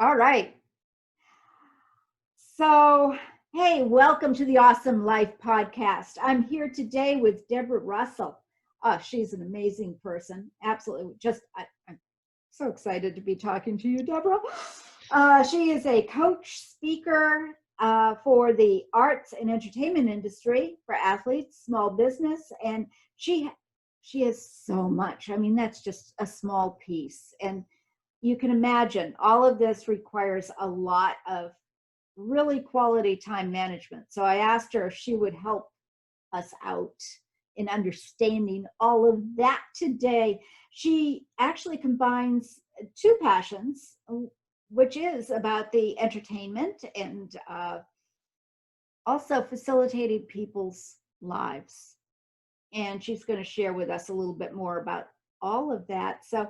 All right. So, hey, welcome to the Awesome Life podcast. I'm here today with Debra Russell. She's an amazing person. Absolutely. I'm so excited to be talking to you, Debra. She is a coach, speaker for the arts and entertainment industry for athletes, small business, and she has so much. I mean, that's just a small piece. And you can imagine all of this requires a lot of really quality time management. So I asked her if she would help us out in understanding all of that today. She actually combines two passions, which is about the entertainment and also facilitating people's lives. And she's going to share with us a little bit more about all of that. So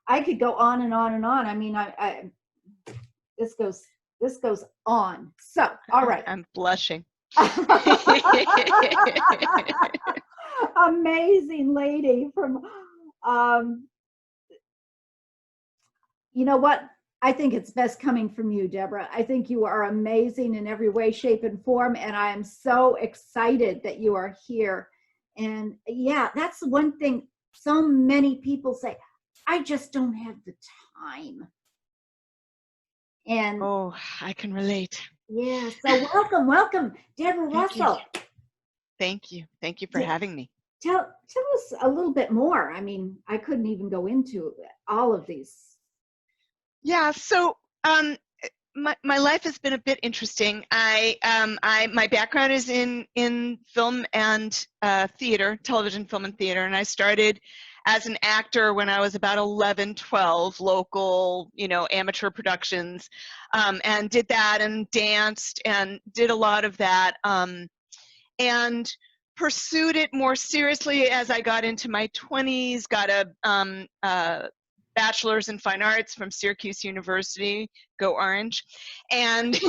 I could go on and on and on. I mean, this goes on. So, all right. I'm blushing. Amazing lady from, you know what? I think it's best coming from you, Debra. I think you are amazing in every way, shape, and form. And I am so excited that you are here. And yeah, that's one thing so many people say, I just don't have the time. And oh, I can relate. Yeah, so welcome, Debra Russell. Thank you for having me. Tell us a little bit more. I mean, I couldn't even go into all of these. Yeah, so my life has been a bit interesting. My background is in film and theater, television, film, and theater, and I started as an actor when I was about 11, 12, local, amateur productions, and did that and danced and did a lot of that, and pursued it more seriously as I got into my 20s, got a bachelor's in fine arts from Syracuse University, go Orange, and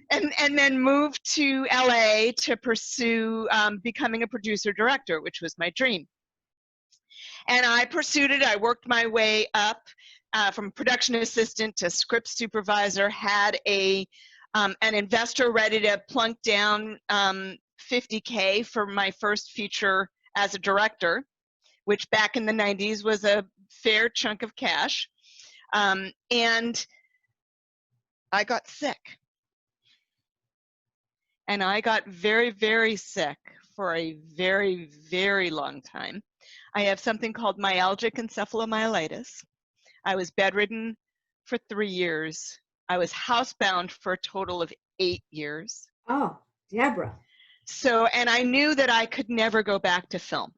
and then moved to LA to pursue becoming a producer-director, which was my dream. And I pursued it. I worked my way up from production assistant to script supervisor, had an investor ready to plunk down $50K for my first feature as a director, which back in the 90s was a fair chunk of cash. And I got sick. And I got very, very sick for a very, very long time. I have something called myalgic encephalomyelitis. I was bedridden for 3 years. I was housebound for a total of 8 years. Oh, Debra. So, and I knew that I could never go back to film.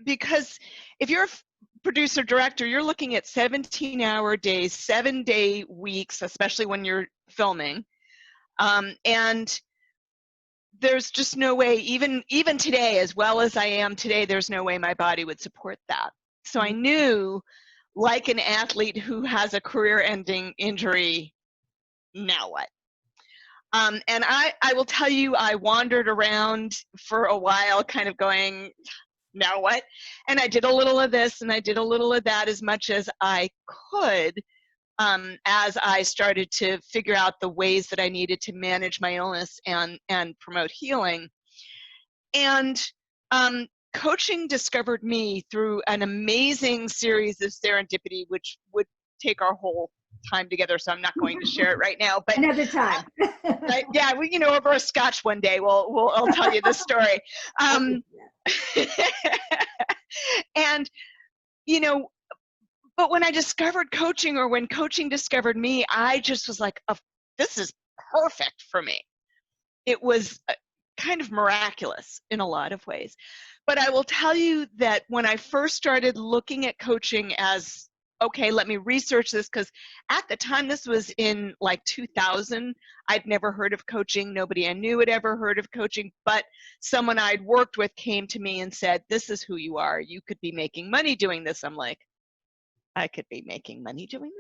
Because if you're a producer director, you're looking at 17-hour days, 7-day weeks, especially when you're filming. And there's just no way, even today, as well as I am today, there's no way my body would support that. So I knew, like an athlete who has a career-ending injury, now what? And I will tell you, I wandered around for a while kind of going, now what? And I did a little of this and I did a little of that as much as I could, as I started to figure out the ways that I needed to manage my illness and promote healing. And coaching discovered me through an amazing series of serendipity, which would take our whole time together, so I'm not going to share it right now. But another time. Yeah, over a scotch one day, I'll tell you the story. And but when I discovered coaching, or when coaching discovered me, I just was like, oh, this is perfect for me. It was kind of miraculous in a lot of ways. But I will tell you that when I first started looking at coaching as, okay, let me research this, because at the time, this was in like 2000, I'd never heard of coaching. Nobody I knew had ever heard of coaching, but someone I'd worked with came to me and said, this is who you are. You could be making money doing this. I'm like, I could be making money doing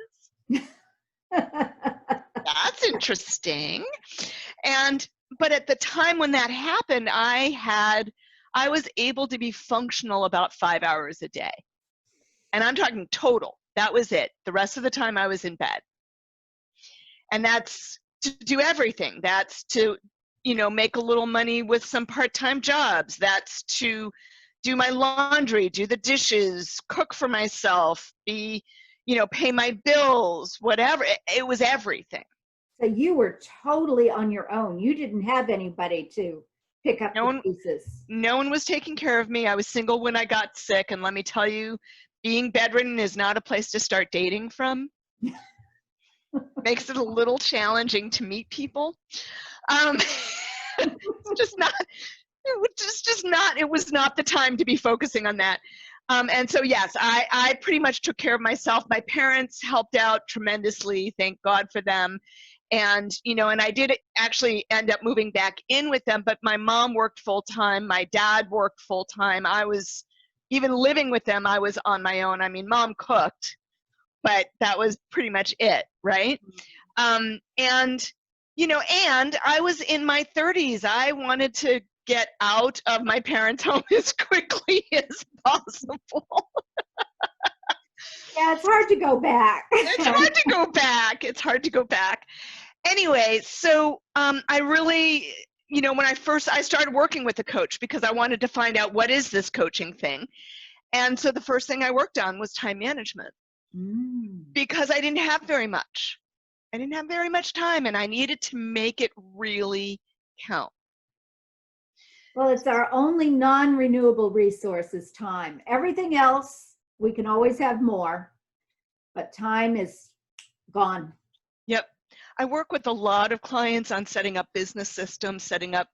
this? That's interesting. But at the time when that happened, I was able to be functional about 5 hours a day. And I'm talking total. That was it. The rest of the time I was in bed. And that's to do everything. That's to, make a little money with some part-time jobs. That's to do my laundry, do the dishes, cook for myself, pay my bills, whatever. It was everything. So you were totally on your own. You didn't have anybody to pick up the pieces. No one was taking care of me. I was single when I got sick. And let me tell you, being bedridden is not a place to start dating from. Makes it a little challenging to meet people. It was not the time to be focusing on that. And so, yes, I pretty much took care of myself. My parents helped out tremendously. Thank God for them. And, and I did actually end up moving back in with them, but my mom worked full time. My dad worked full time. I was even living with them. I was on my own. I mean, mom cooked, but that was pretty much it. Right. And I was in my 30s. I wanted to get out of my parents' home as quickly as possible. Yeah, it's hard to go back. It's hard to go back. Anyway, so I really, when I started working with a coach because I wanted to find out what is this coaching thing. And so the first thing I worked on was time management because I didn't have very much. I didn't have very much time and I needed to make it really count. Well, it's our only non-renewable resource is time. Everything else, we can always have more, but time is gone. Yep. I work with a lot of clients on setting up business systems, setting up,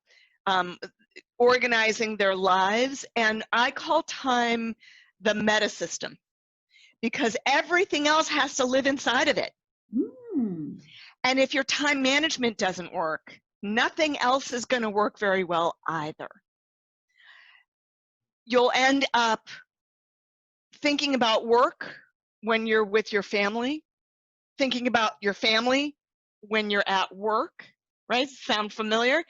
organizing their lives, and I call time the meta system because everything else has to live inside of it. And if your time management doesn't work, nothing else is going to work very well either. You'll end up thinking about work when you're with your family, thinking about your family when you're at work, right? Sound familiar?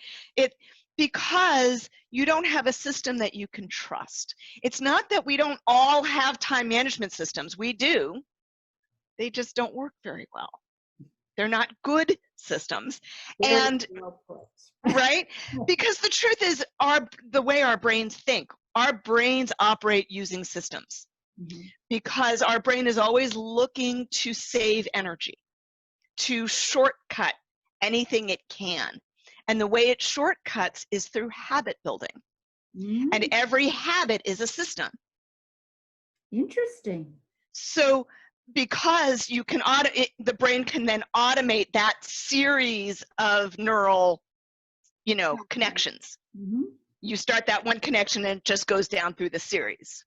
Because you don't have a system that you can trust. It's not that we don't all have time management systems. We do. They just don't work very well. They're not good systems. And right? Because the truth is the way our brains think, our brains operate using systems. Because our brain is always looking to save energy, to shortcut anything it can. And the way it shortcuts is through habit building. And every habit is a system. Interesting. So because you can the brain can then automate that series of neural, connections. You start that one connection and it just goes down through the series.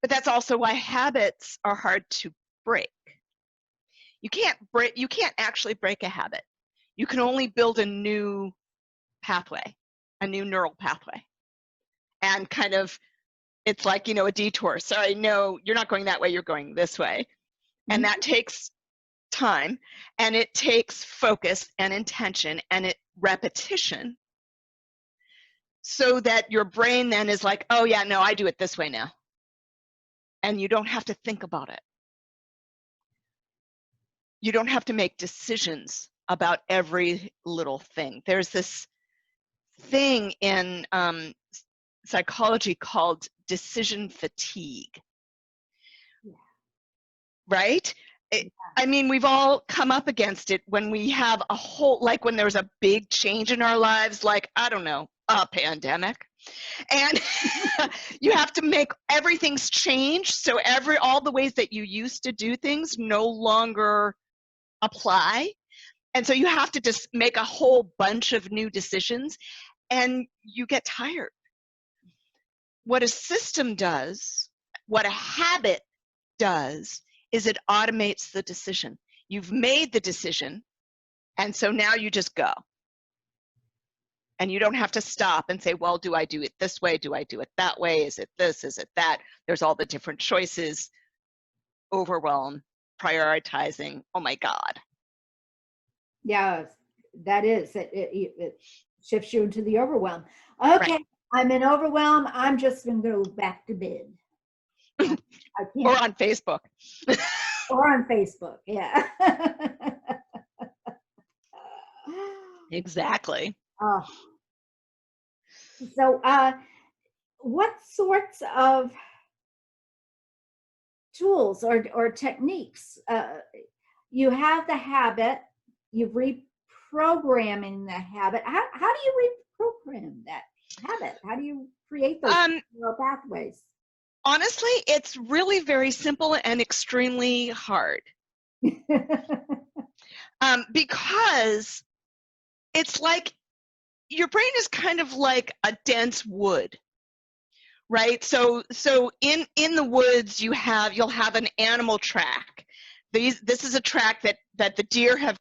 But that's also why habits are hard to break. You can't actually break a habit. You can only build a new pathway, a new neural pathway. And kind of, it's like, a detour. Sorry, no, you're not going that way, you're going this way. And that takes time, and it takes focus and intention and repetition so that your brain then is like, oh yeah, no, I do it this way now. And you don't have to think about it. You don't have to make decisions about every little thing. There's this thing in psychology called decision fatigue. Right? I mean, we've all come up against it when we have when there's a big change in our lives, like, I don't know, a pandemic. And you have to make everything's changed. So all the ways that you used to do things no longer apply. And so you have to just make a whole bunch of new decisions and you get tired. What a system does, what a habit does, is it automates the decision. You've made the decision, and so now you just go. And you don't have to stop and say, well, do I do it this way? Do I do it that way? Is it this? Is it that? There's all the different choices. Overwhelm, prioritizing. Oh my God. Yeah, that is. It shifts you into the overwhelm. Okay, right. I'm in overwhelm. I'm just going to go back to bed. Or on Facebook. Or on Facebook, yeah. Exactly. Oh, so what sorts of tools or techniques? You have the habit, you're reprogramming the habit. How do you reprogram that habit? How do you create those neural pathways? Honestly, it's really very simple and extremely hard. Because it's like your brain is kind of like a dense wood, right? So in the woods you'll have an animal track. This is a track that the deer have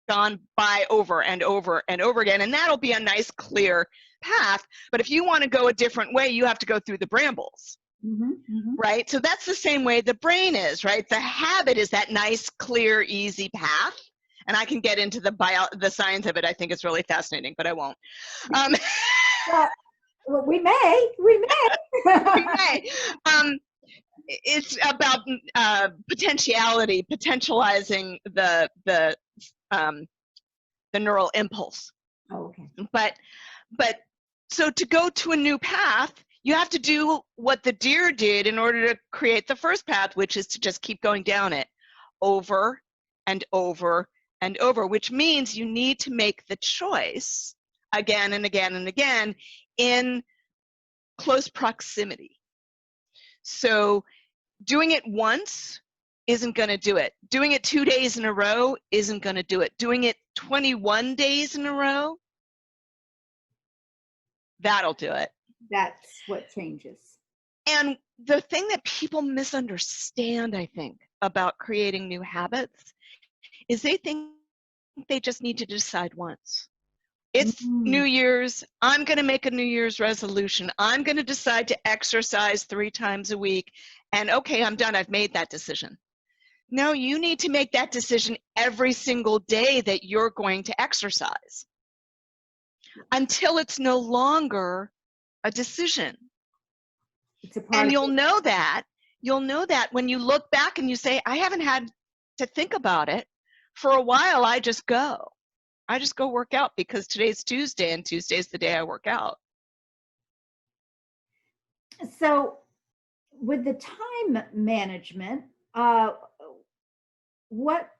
gone by over and over and over again, and that'll be a nice clear path. But if you want to go a different way, you have to go through the brambles. Right? So that's the same way the brain is, right? The habit is that nice, clear, easy path. And I can get into the science of it. I think it's really fascinating, but I won't. Well, we may. We may. It's about potentializing the neural impulse. Oh, okay. But so to go to a new path, you have to do what the deer did in order to create the first path, which is to just keep going down it over and over and over, which means you need to make the choice again and again and again in close proximity. So doing it once isn't going to do it. Doing it 2 days in a row isn't going to do it. Doing it 21 days in a row, that'll do it. That's what changes. And the thing that people misunderstand, I think, about creating new habits is they think they just need to decide once. It's New Year's. I'm going to make a New Year's resolution. I'm going to decide to exercise 3 times a week. And okay, I'm done. I've made that decision. No, you need to make that decision every single day that you're going to exercise until it's no longer a decision. And you'll know that when you look back and you say, I haven't had to think about it for a while. I just go work out because today's Tuesday and Tuesday's the day I work out. So with the time management, what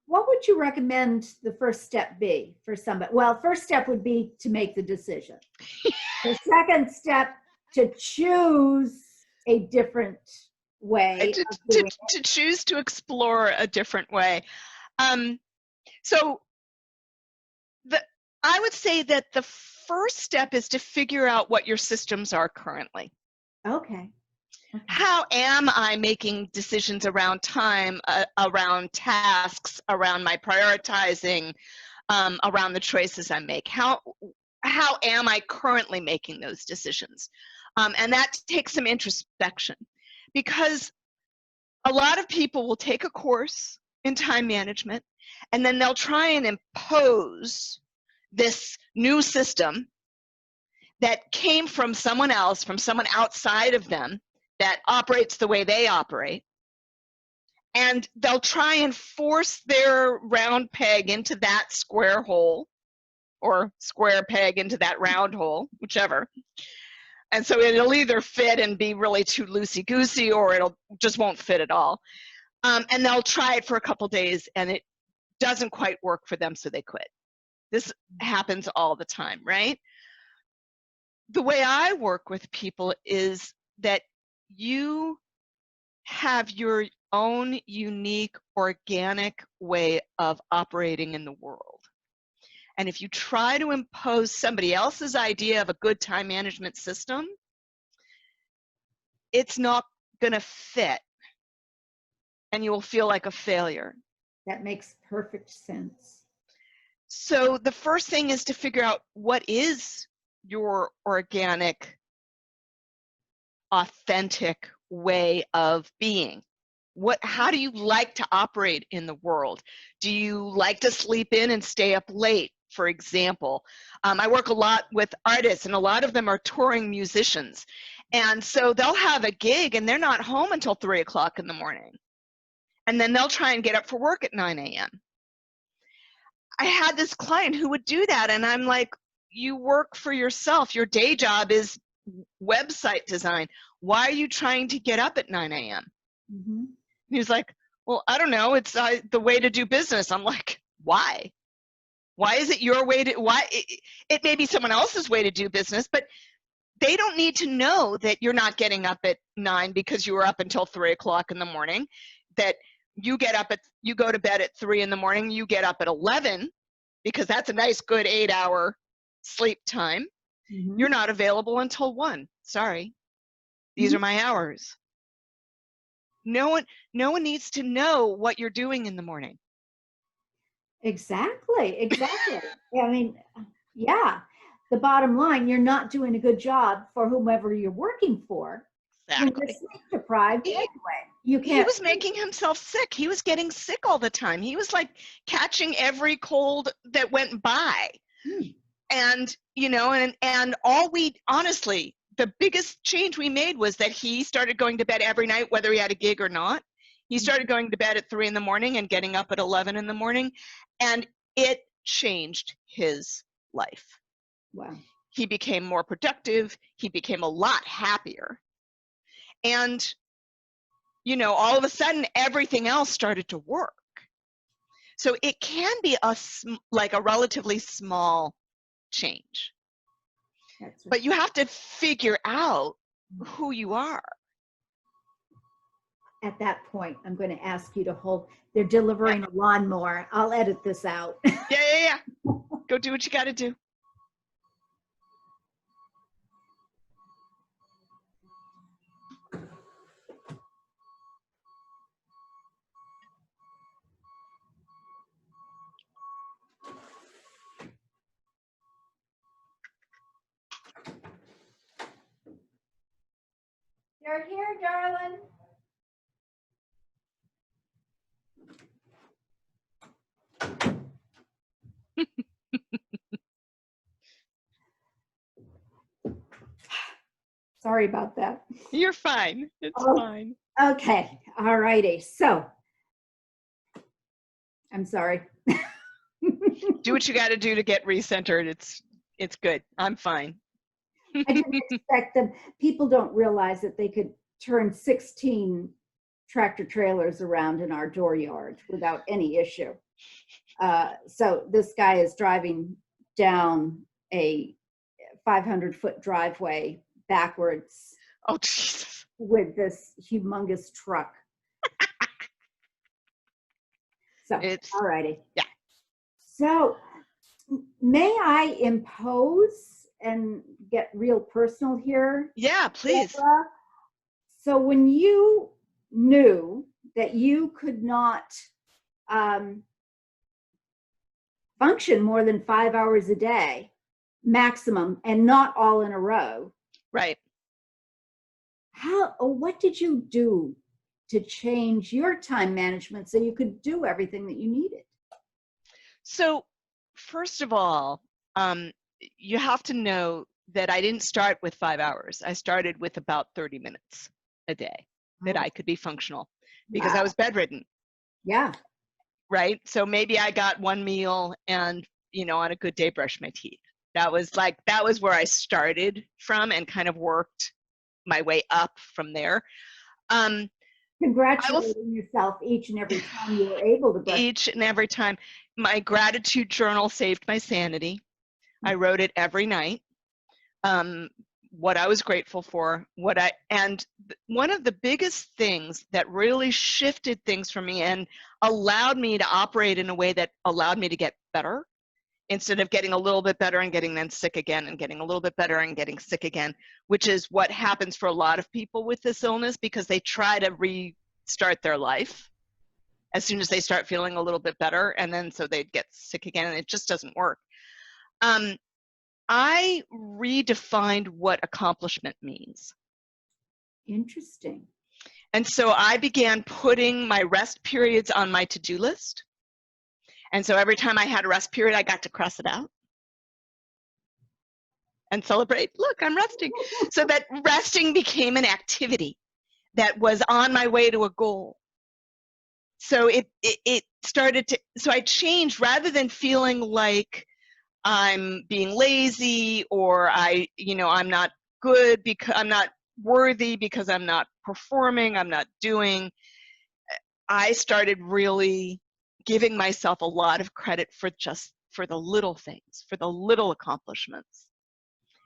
would you recommend the first step be for somebody? Well, first step would be to make the decision. The second step, to choose a different way to choose to explore a different way. So I would say that the first step is to figure out what your systems are currently. Okay. How am I making decisions around time, around tasks, around my prioritizing, around the choices I make? How am I currently making those decisions? And that takes some introspection, because a lot of people will take a course in time management and then they'll try and impose this new system that came from someone else, from someone outside of them, that operates the way they operate. And they'll try and force their round peg into that square hole, or square peg into that round hole, whichever. And so it'll either fit and be really too loosey-goosey, or it'll just won't fit at all. And they'll try it for a couple days and it doesn't quite work for them, so they quit. This happens all the time, right? The way I work with people is that you have your own unique, organic way of operating in the world. And if you try to impose somebody else's idea of a good time management system, it's not going to fit. And you will feel like a failure. That makes perfect sense. So the first thing is to figure out what is your organic, authentic way of being. How do you like to operate in the world? Do you like to sleep in and stay up late, for example? I work a lot with artists, and a lot of them are touring musicians. And so they'll have a gig and they're not home until 3 o'clock in the morning. and then they'll try and get up for work at 9 a.m. I had this client who would do that, and I'm like, you work for yourself. Your day job is website design. Why are you trying to get up at 9 a.m.? Mm-hmm. He's like, well, I don't know. It's the way to do business. I'm like, why? Why is it your way to, why? It may be someone else's way to do business, but they don't need to know that you're not getting up at 9 because you were up until 3 o'clock in the morning, that you go to bed at 3 in the morning, you get up at 11 because that's a nice, good 8-hour sleep time. Mm-hmm. You're not available until 1. Sorry. These are my hours. No one needs to know what you're doing in the morning. Exactly. I mean, yeah. The bottom line, you're not doing a good job for whomever you're working for. When you're Exactly. sleep deprived anyway. You can't. He was making himself sick. He was getting sick all the time. He was like catching every cold that went by. And, you know, and honestly, the biggest change we made was that he started going to bed every night, whether he had a gig or not. He started going to bed at 3 in the morning and getting up at 11 in the morning. And it changed his life. Wow. He became more productive. He became a lot happier. And, you know, all of a sudden, everything else started to work. So it can be like a relatively small change. That's right. But you have to figure out who you are. At that point, I'm going to ask you to hold. They're delivering a lawnmower. I'll edit this out. Yeah. Go do what you got to do. They're here, darling. Sorry about that. You're fine. It's fine. Okay. All righty. So, I'm sorry. Do what you got to do to get recentered. It's good. I'm fine. I didn't expect them. People don't realize that they could turn 16 tractor trailers around in our dooryard without any issue. So this guy is driving down a 500-foot driveway backwards. Oh, Jesus. With this humongous truck. So, all righty. Yeah. So, may I impose and get real personal here? Yeah, please. Debra? So, when you knew that you could not function more than 5 hours a day, maximum, and not all in a row. Right. What did you do to change your time management so you could do everything that you needed? So, first of all, you have to know that I didn't start with 5 hours. I started with about 30 minutes a day that I could be functional because I was bedridden. Yeah. Right. So maybe I got one meal and, you know, on a good day, brush my teeth. That was where I started from and kind of worked my way up from there. Congratulating yourself each and every time you were able to brush. Each and every time. My gratitude journal saved my sanity. I wrote it every night. What I was grateful for, and one of the biggest things that really shifted things for me and allowed me to operate in a way that allowed me to get better instead of getting a little bit better and getting then sick again and getting a little bit better and getting sick again, which is what happens for a lot of people with this illness because they try to restart their life as soon as they start feeling a little bit better, and then so they get sick again, and it just doesn't work. I redefined what accomplishment means. Interesting. And so I began putting my rest periods on my to-do list. And so every time I had a rest period, I got to cross it out and celebrate. Look, I'm resting. So that resting became an activity that was on my way to a goal. So it started to, so I changed, rather than feeling like I'm being lazy or I'm not good because I'm not worthy, because I'm not performing, I'm not doing. I started really giving myself a lot of credit for the little things, for the little accomplishments.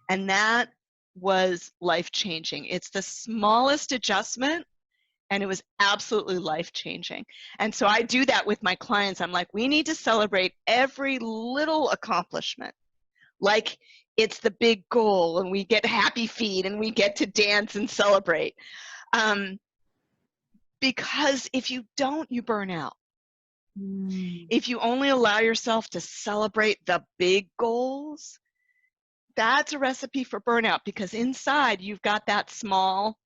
And that was life-changing. It's the smallest adjustment, and it was absolutely life-changing. And so I do that with my clients. I'm like, we need to celebrate every little accomplishment, like it's the big goal, and we get happy feet and we get to dance and celebrate. Because if you don't, you burn out. If you only allow yourself to celebrate the big goals, that's a recipe for burnout, because inside you've got that small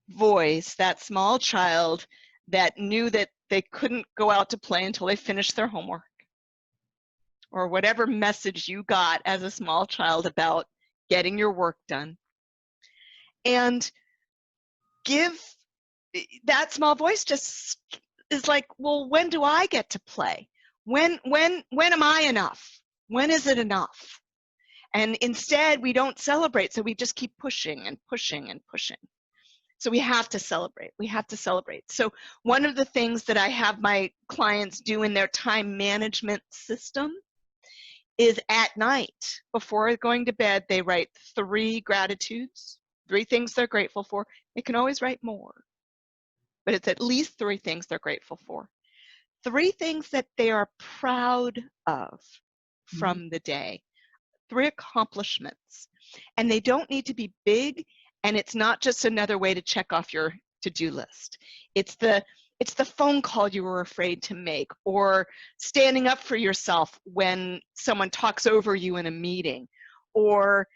voice, that small child that knew that they couldn't go out to play until they finished their homework, or whatever message you got as a small child about getting your work done. And that small voice just is like, well, when do I get to play? When am I enough? When is it enough? And instead, we don't celebrate, so we just keep pushing and pushing and pushing. So we have to celebrate. We have to celebrate. So one of the things that I have my clients do in their time management system is at night, before going to bed, they write 3 gratitudes, 3 things they're grateful for. They can always write more, but it's at least 3 things they're grateful for. 3 things that they are proud of from the day. 3 accomplishments. And they don't need to be big, and it's not just another way to check off your to-do list. It's the phone call you were afraid to make, or standing up for yourself when someone talks over you in a meeting, or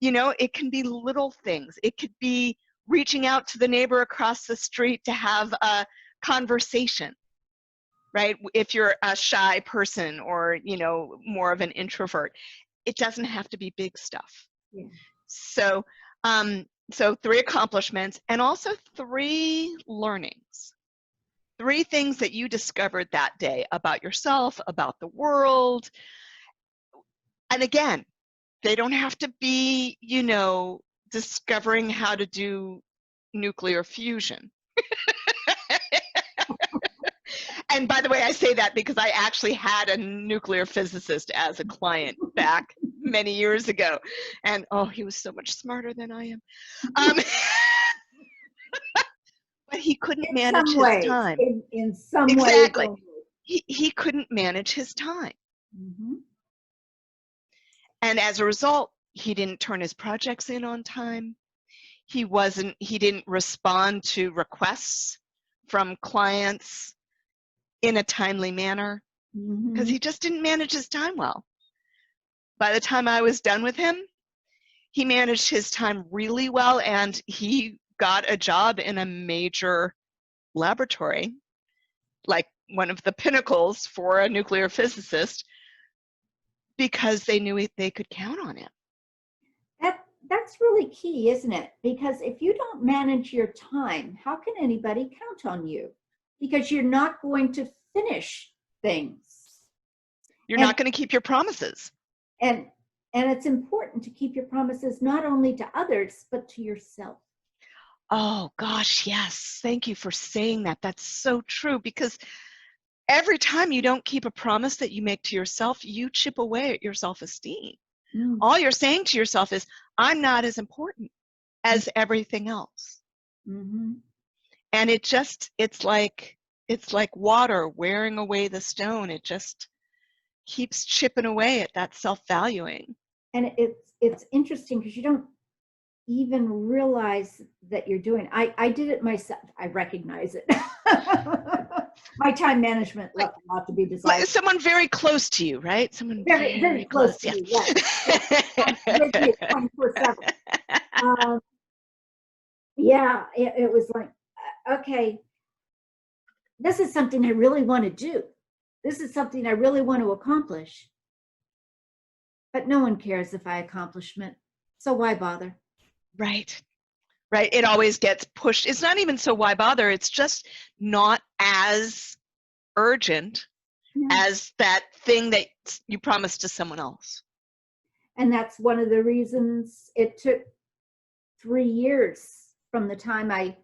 it can be little things. It could be reaching out to the neighbor across the street to have a conversation, right? If you're a shy person, or more of an introvert, it doesn't have to be big stuff. Yeah. So 3 accomplishments, and also 3 learnings. 3 things that you discovered that day about yourself, about the world. And again, they don't have to be, discovering how to do nuclear fusion. And by the way, I say that because I actually had a nuclear physicist as a client back many years ago. And oh, he was so much smarter than I am. But he couldn't manage his time. In some way. Exactly. He couldn't manage his time. Mm-hmm. And as a result, he didn't turn his projects in on time. He didn't respond to requests from clients in a timely manner, because he just didn't manage his time well. By the time I was done with him, he managed his time really well, and he got a job in a major laboratory, like one of the pinnacles for a nuclear physicist, because they knew they could count on him. That's really key, isn't it? Because if you don't manage your time, how can anybody count on you? Because you're not going to finish things. You're not going to keep your promises. And it's important to keep your promises not only to others, but to yourself. Oh, gosh, yes. Thank you for saying that. That's so true, because every time you don't keep a promise that you make to yourself, you chip away at your self-esteem. All you're saying to yourself is, I'm not as important as everything else. And it's like water wearing away the stone. It just keeps chipping away at that self-valuing. And it's interesting, because you don't even realize that you're doing. I did it myself. I recognize it. My time management left a lot to be desired. Someone very close to you, right? Someone very close to you. Yes. With you 24/7. Yeah, it was like, okay, this is something I really want to do. This is something I really want to accomplish. But no one cares if I accomplish it. So why bother? Right. It always gets pushed. It's not even so why bother. It's just not as urgent Yeah. as that thing that you promised to someone else. And that's one of the reasons it took 3 years from the time I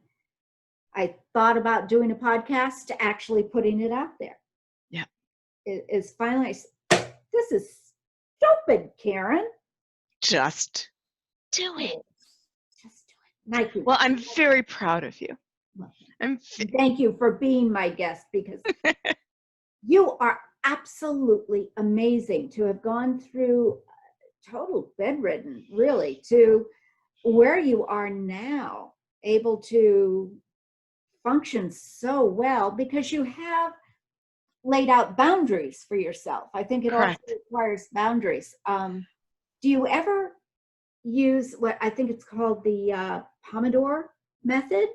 thought about doing a podcast to actually putting it out there. Yeah. It is finally, this is stupid, Karen. Just do it. Just do it. Nike. Well, I'm very proud of you. Thank you for being my guest, because you are absolutely amazing to have gone through total bedridden, really, to where you are now, able to function so well because you have laid out boundaries for yourself. I think it also Correct. requires boundaries. Do you ever use what I think it's called the Pomodor Method?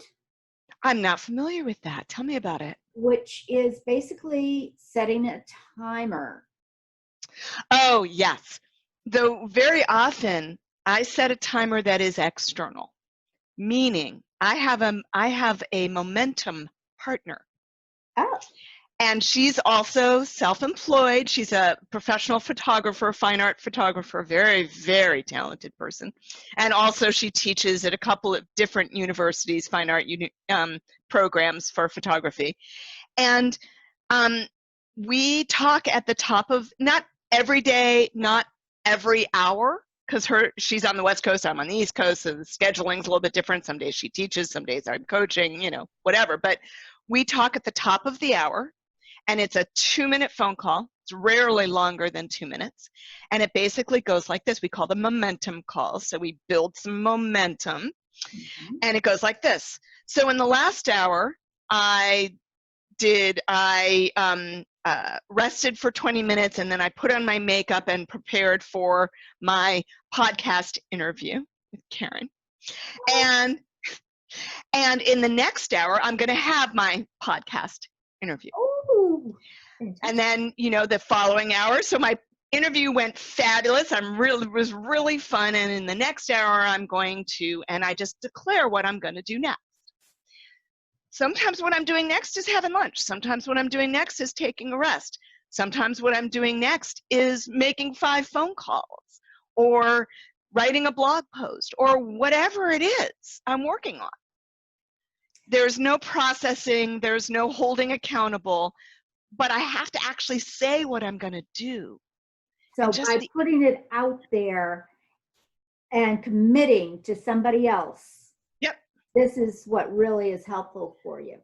I'm not familiar with that. Tell me about it. Which is basically setting a timer. Oh, yes. Though very often I set a timer that is external, meaning I have a momentum partner. Oh. And she's also self-employed. She's a professional photographer, fine art photographer, very, very talented person. And also she teaches at a couple of different universities, fine art programs for photography. And we talk at the top of, not every day, not every hour, because she's on the West Coast, I'm on the East Coast, so the scheduling's a little bit different. Some days she teaches, some days I'm coaching, whatever. But we talk at the top of the hour. And it's a 2-minute phone call. It's rarely longer than 2 minutes. And it basically goes like this. We call them momentum calls. So we build some momentum. Mm-hmm. And it goes like this. So in the last hour, I rested for 20 minutes, and then I put on my makeup and prepared for my podcast interview with Karen. And in the next hour, I'm going to have my podcast interview. Ooh. And then, the following hour, so my interview went fabulous. It was really fun. And in the next hour, and I just declare what I'm going to do next. Sometimes what I'm doing next is having lunch. Sometimes what I'm doing next is taking a rest. Sometimes what I'm doing next is making 5 phone calls or writing a blog post or whatever it is I'm working on. There's no processing, there's no holding accountable, but I have to actually say what I'm going to do. So by putting it out there and committing to somebody else, yep, this is what really is helpful for you.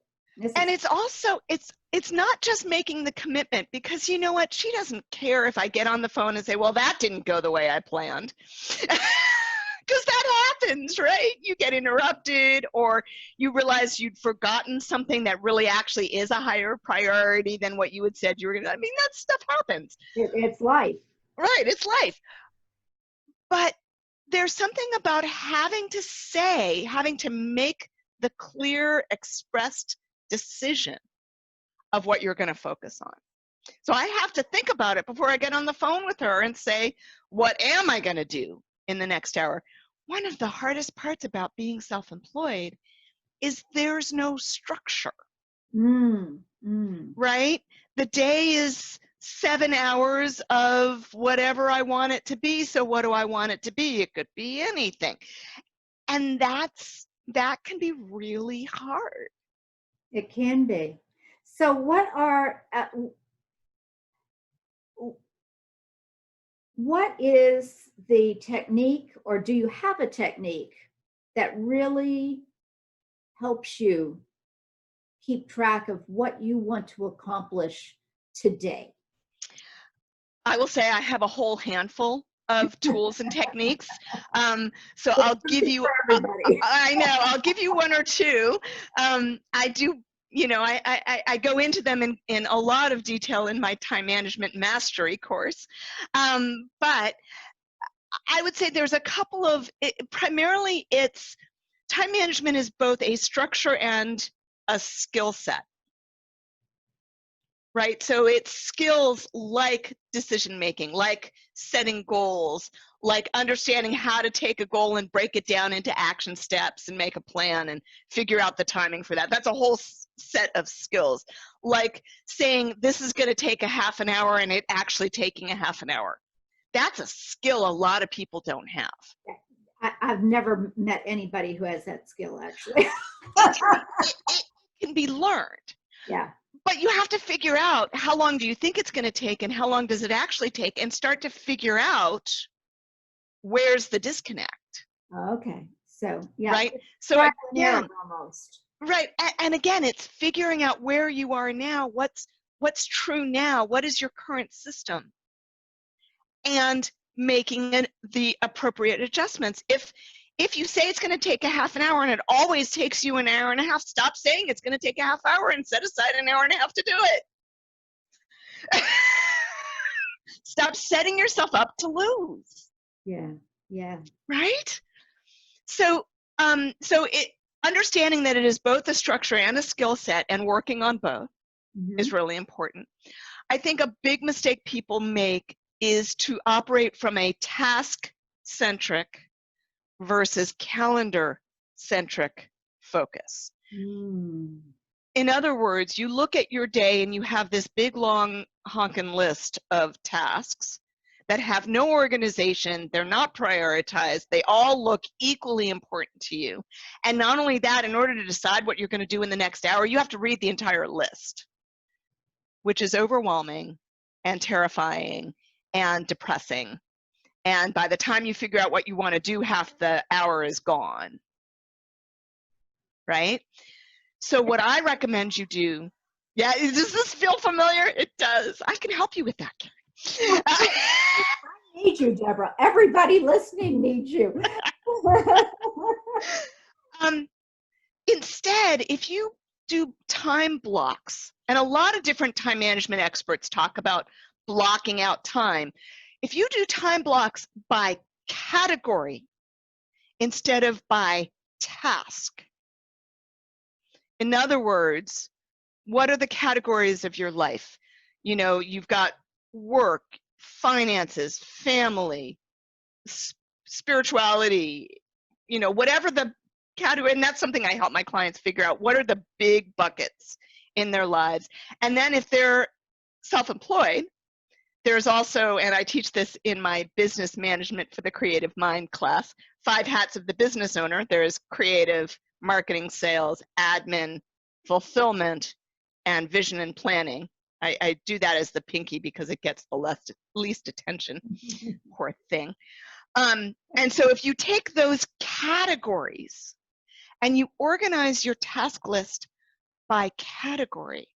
And it's also, it's not just making the commitment, because you know what? She doesn't care if I get on the phone and say, well, that didn't go the way I planned. Because that happens, right? You get interrupted, or you realize you'd forgotten something that really actually is a higher priority than what you had said you were going to. I mean, that stuff happens. It's life. Right, it's life. But there's something about having to make the clear, expressed decision of what you're going to focus on. So I have to think about it before I get on the phone with her and say, what am I going to do in the next hour? One of the hardest parts about being self-employed is there's no structure, right? The day is 7 hours of whatever I want it to be. So what do I want it to be? It could be anything. And that can be really hard. It can be. So what is the technique, or do you have a technique that really helps you keep track of what you want to accomplish today? I will say I have a whole handful of tools and techniques. So I'll give you, I know, I'll give you 1 or 2. I do, I go into them in a lot of detail in my time management mastery course. But I would say there's a couple of, primarily it's, time management is both a structure and a skill set. Right? So it's skills like decision-making, like setting goals, like understanding how to take a goal and break it down into action steps and make a plan and figure out the timing for that. That's a whole set of skills, like saying this is going to take a half an hour and it actually taking a half an hour. That's a skill a lot of people don't have. I've never met anybody who has that skill, actually. It can be learned. Yeah. But you have to figure out how long do you think it's going to take and how long does it actually take, and start to figure out where's the disconnect. Okay. So, yeah. Right. So again, almost. right. And again, it's figuring out where you are now, what's true now, what is your current system, and making the appropriate adjustments. If you say it's going to take a half an hour and it always takes you an hour and a half, stop saying it's going to take a half hour and set aside an hour and a half to do it. Stop setting yourself up to lose. Yeah. Yeah. Right? So understanding that it is both a structure and a skill set, and working on both is really important. I think a big mistake people make is to operate from a task-centric versus calendar-centric focus. In other words, you look at your day and you have this big, long, honking list of tasks that have no organization, they're not prioritized, they all look equally important to you. And not only that, in order to decide what you're going to do in the next hour, you have to read the entire list, which is overwhelming and terrifying and depressing. And by the time you figure out what you want to do, half the hour is gone. Right? So what I recommend you do, yeah, does this feel familiar? It does. I can help you with that. I need you, Debra. Everybody listening needs you. Instead, if you do time blocks, and a lot of different time management experts talk about blocking out time. If you do time blocks by category instead of by task, in other words, what are the categories of your life? You know, you've got work, finances, family, spirituality, you know, whatever the category, and that's something I help my clients figure out. What are the big buckets in their lives? And then if they're self-employed, there's also, and I teach this in my business management for the creative mind class, 5 hats of the business owner. There's creative, marketing, sales, admin, fulfillment, and vision and planning. I do that as the pinky because it gets the least attention. Poor thing. And so if you take those categories and you organize your task list by category,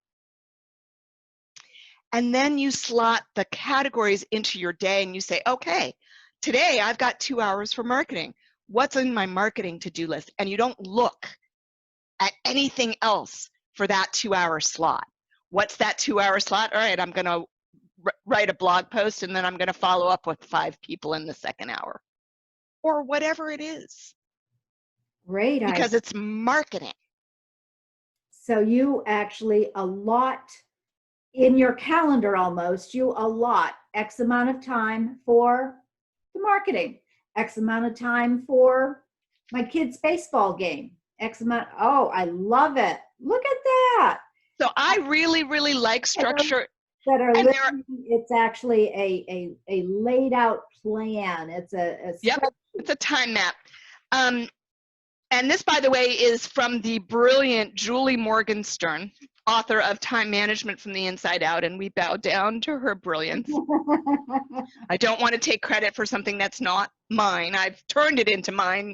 and then you slot the categories into your day and you say, okay, today I've got 2 hours for marketing. What's in my marketing to-do list? And you don't look at anything else for that 2-hour slot. What's that 2-hour slot? All right, I'm going to write a blog post and then I'm going to follow up with 5 people in the second hour, or whatever it is. Great. Because it's marketing. So you actually allot in your calendar, almost, you allot X amount of time for the marketing, X amount of time for my kid's baseball game, X amount. Oh, I love it. Look at that. So I really, really like structure. It's actually a laid out plan. It's it's a time map. And this, by the way, is from the brilliant Julie Morgenstern, author of Time Management from the Inside Out, and we bow down to her brilliance. I don't want to take credit for something that's not mine. I've turned it into mine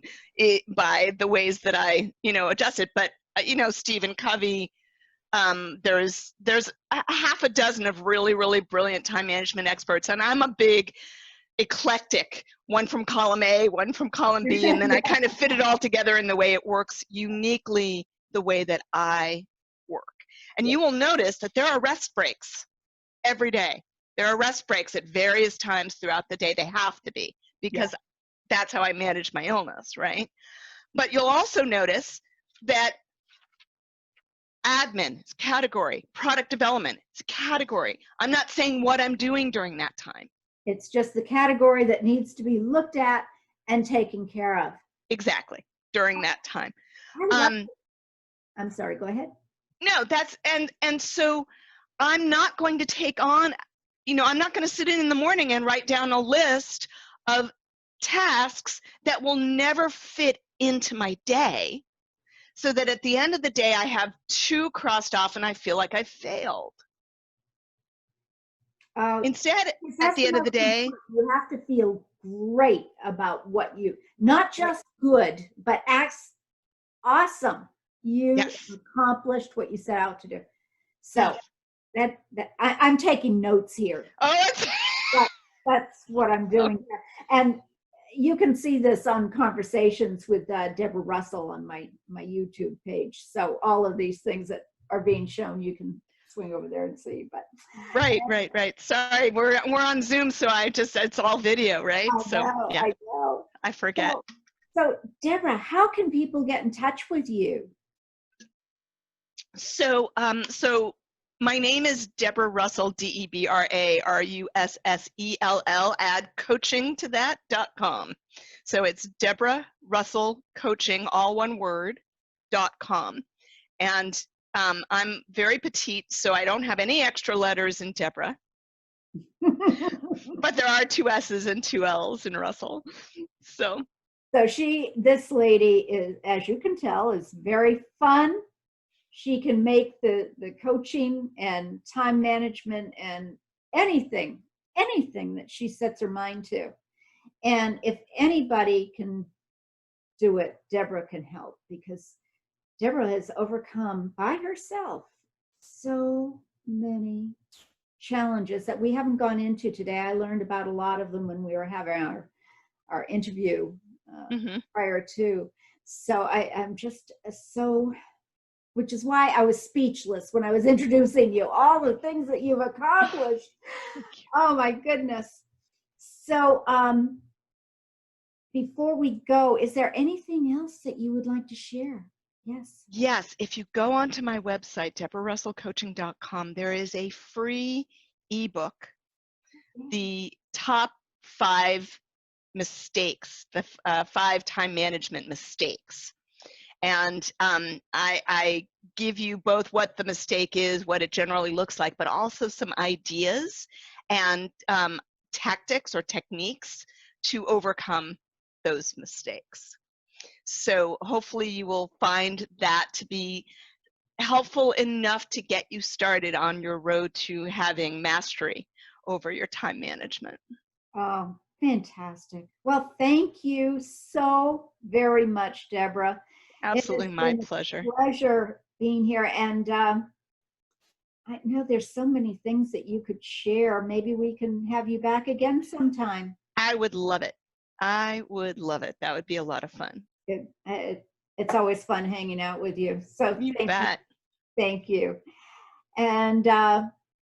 by the ways that I, adjust it. But, Stephen Covey, there's a half a dozen of really, really brilliant time management experts, and I'm a big eclectic, one from column A, one from column B, and then I kind of fit it all together in the way it works uniquely the way that I work. And you will notice that there are rest breaks every day. There are rest breaks at various times throughout the day. They have to be, because that's how I manage my illness, right? But you'll also notice that admin is a category, product development is a category. I'm not saying what I'm doing during that time. It's just the category that needs to be looked at and taken care of. Exactly, during that time. I'm sorry, go ahead. No, that's, and so I'm not going to take on, I'm not going to sit in the morning and write down a list of tasks that will never fit into my day, so that at the end of the day I have 2 crossed off and I feel like I failed. Instead, at That's the the end of most the day, important. You have to feel great about what you, not just good, but awesome. You yes, accomplished what you set out to do. So yes. I'm taking notes here. Oh, it's That's what I'm doing here. And you can see this on Conversations with Debra Russell on my YouTube page. So all of these things that are being shown, you can swing over there and see. But right. Sorry, we're on Zoom, so it's all video, right? Yeah, I know. I forget. So Debra, how can people get in touch with you? So my name is Debra Russell, DebraRussell. Add coaching to that.com. So it's Debra Russell Coaching, all one word, .com. And I'm very petite, so I don't have any extra letters in Debra. But there are 2 S's and 2 L's in Russell. So this lady is, as you can tell, is very fun. She can make the coaching and time management and anything that she sets her mind to. And if anybody can do it, Debra can help, because Debra has overcome by herself so many challenges that we haven't gone into today. I learned about a lot of them when we were having our interview prior to. So I'm just so, which is why I was speechless when I was introducing you, all the things that you've accomplished. Oh my goodness. So before we go, is there anything else that you would like to share? Yes. Yes, if you go onto my website, DebraRussellCoaching.com, there is a free ebook, the top 5 mistakes, the 5 time management mistakes. And I give you both what the mistake is, what it generally looks like, but also some ideas and tactics or techniques to overcome those mistakes. So hopefully you will find that to be helpful enough to get you started on your road to having mastery over your time management. Oh, fantastic. Well, thank you so very much, Debra. Absolutely my pleasure. Pleasure being here. And I know there's so many things that you could share. Maybe we can have you back again sometime. I would love it. I would love it. That would be a lot of fun. It's always fun hanging out with you. So you bet. Thank you. And